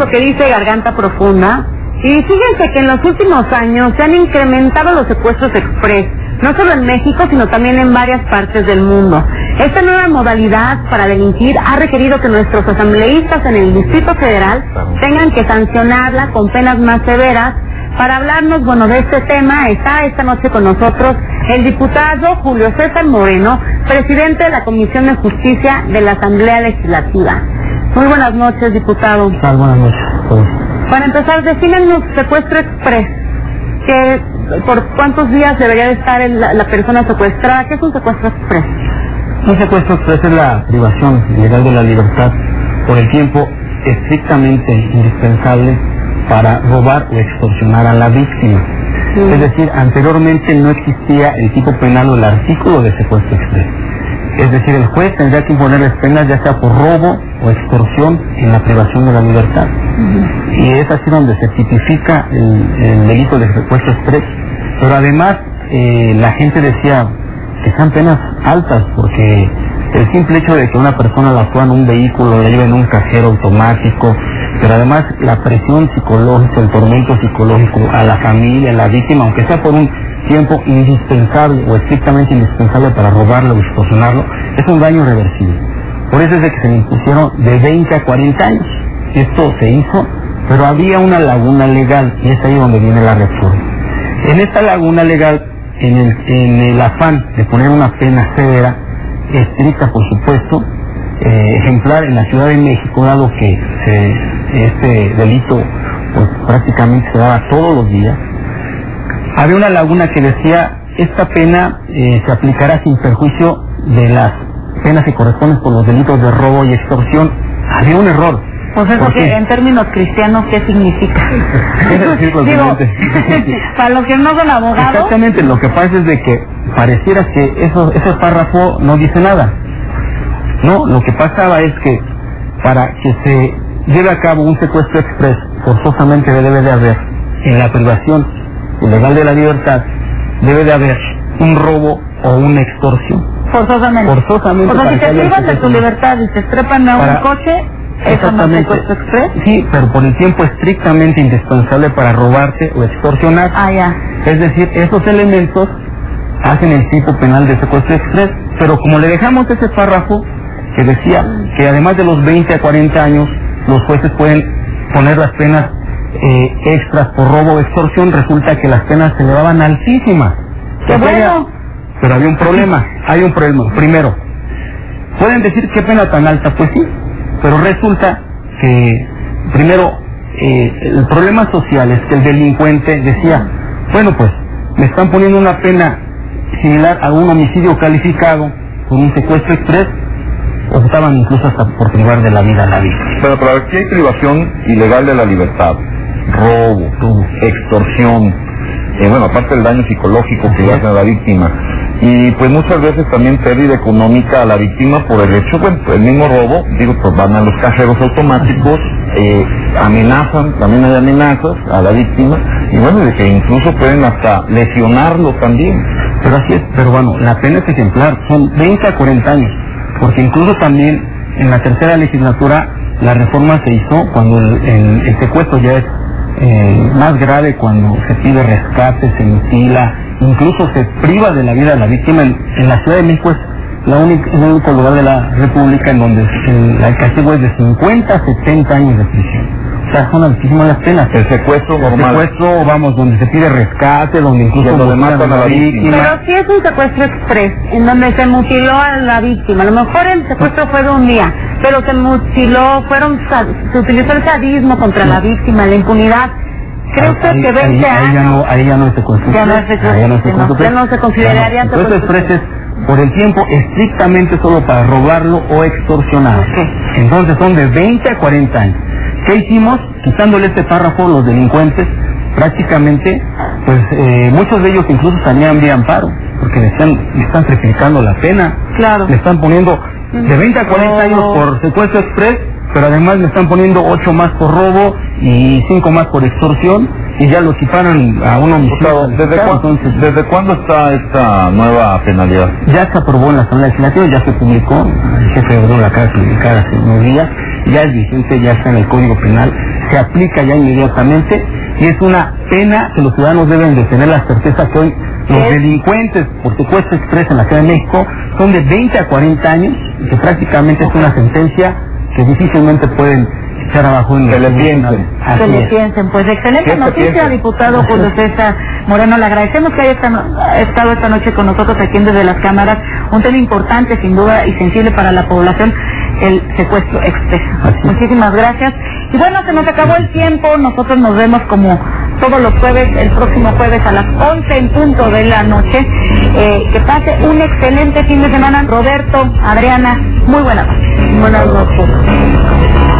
lo que dice Garganta Profunda. Y fíjense que en los últimos años se han incrementado los secuestros express, no solo en México, sino también en varias partes del mundo. Esta nueva modalidad para delinquir ha requerido que nuestros asambleístas en el Distrito Federal tengan que sancionarla con penas más severas. Para hablarnos, de este tema, está esta noche con nosotros el diputado Julio César Moreno, presidente de la Comisión de Justicia de la Asamblea Legislativa. Muy buenas noches, diputado. Buenas noches. Para empezar, defínanos secuestro express. ¿Por cuántos días debería de estar la persona secuestrada? ¿Qué es un secuestro express? Un secuestro express es la privación ilegal de la libertad por el tiempo estrictamente indispensable para robar o extorsionar a la víctima. Es decir, anteriormente no existía el tipo penal o el artículo de secuestro express. Es decir, el juez tendría que imponerles penas ya sea por robo o extorsión en la privación de la libertad. Y es así donde se tipifica el delito de secuestro express. Pero además, la gente decía que sean penas altas, porque el simple hecho de que una persona la suba en un vehículo, la lleve en un cajero automático, pero además la presión psicológica, el tormento psicológico a la familia, a la víctima, aunque sea por un tiempo indispensable o estrictamente indispensable para robarlo o extorsionarlo, es un daño reversible. Por eso es de que se le impusieron de 20 a 40 años. Esto se hizo, pero había una laguna legal, y es ahí donde viene la reforma. En esta laguna legal, en el afán de poner una pena severa, estricta por supuesto, ejemplar en la Ciudad de México, dado que este delito pues prácticamente se daba todos los días, había una laguna que decía: esta pena se aplicará sin perjuicio de las penas que corresponden por los delitos de robo y extorsión. Había un error. Pues eso que en términos cristianos, ¿qué significa? Digo, para los que no son abogados. Exactamente, lo que pasa es de que pareciera que ese párrafo no dice nada. No, lo que pasaba es que para que se lleve a cabo un secuestro express, forzosamente debe de haber, en la privación ilegal de la libertad, debe de haber un robo o una extorsión. Forzosamente. Forzosamente. O sea, si te privas de tu libertad y te trepan a un coche, ¿eso no es secuestro express? Sí, pero por el tiempo estrictamente indispensable para robarte o extorsionar. Ah, ya. Es decir, esos elementos hacen el tipo penal de secuestro express, pero como le dejamos ese párrafo que decía que además de los 20 a 40 años, los jueces pueden poner las penas extras por robo o extorsión, resulta que las penas se elevaban altísimas. ¡Qué bueno! Pero había un problema, hay un problema. Primero, pueden decir qué pena tan alta, pues sí, pero resulta que, primero, el problema social es que el delincuente decía: bueno, pues, me están poniendo una pena similar a un homicidio calificado por un secuestro express, o estaban incluso hasta por privar de la vida a la víctima. Pero aquí hay privación ilegal de la libertad, robo, extorsión, aparte del daño psicológico que le hacen a la víctima, y pues muchas veces también pérdida económica a la víctima por el hecho, el mismo robo, pues van a los cajeros automáticos, amenazan, también hay amenazas a la víctima, y de que incluso pueden hasta lesionarlo también. Pero así es, pero la pena es ejemplar, son 20 a 40 años, porque incluso también en la tercera legislatura la reforma se hizo cuando el secuestro ya es más grave, cuando se pide rescate, se mutila, incluso se priva de la vida a la víctima. En la Ciudad de México es el único lugar de la República en donde el castigo es de 50 a 70 años de prisión. O sea, son altísimas las penas. El secuestro normal. El secuestro, donde se pide rescate, donde incluso lo matan a la víctima. Pero si es un secuestro express, en donde se mutiló a la víctima, a lo mejor el secuestro fue de un día, pero se mutiló, se utilizó el sadismo contra la víctima, la impunidad. ¿Cree usted que 20 años? Ahí ya no es secuestro. Ya no es secuestro. Ya no se consideraría secuestro express es por el tiempo estrictamente solo para robarlo o extorsionar. Entonces son de 20 a 40 años. ¿Qué hicimos? Quitándole este párrafo, los delincuentes, prácticamente, pues muchos de ellos incluso salían vía amparo, porque decían, le están triplicando la pena. Claro. Le están poniendo de 20 a 40 años por secuestro express, pero además le están poniendo 8 más por robo y 5 más por extorsión, y ya lo equiparan a un homicidio. ¿Desde cuándo está esta nueva penalidad? Ya se aprobó en la Asamblea Legislativa, ya se publicó, el jefe de la acaba de publicar hace unos días, ya es vigente, ya está en el Código Penal, se aplica ya inmediatamente y es una pena que los ciudadanos deben de tener la certeza que hoy los delincuentes por secuestro express en la Ciudad de México son de 20 a 40 años, y que prácticamente es una sentencia que difícilmente pueden echar abajo en que le piensen. Que le piensen. Pues excelente noticia, diputado Julio César Moreno. Le agradecemos que haya estado esta noche con nosotros aquí Desde las Cámaras. Un tema importante, sin duda, y sensible para la población, el secuestro express. Muchísimas gracias. Y bueno, se nos acabó el tiempo. Nosotros nos vemos como todos los jueves, el próximo jueves a las 11 en punto de la noche. Que pase un excelente fin de semana. Roberto, Adriana, muy buenas noches. Buenas noches.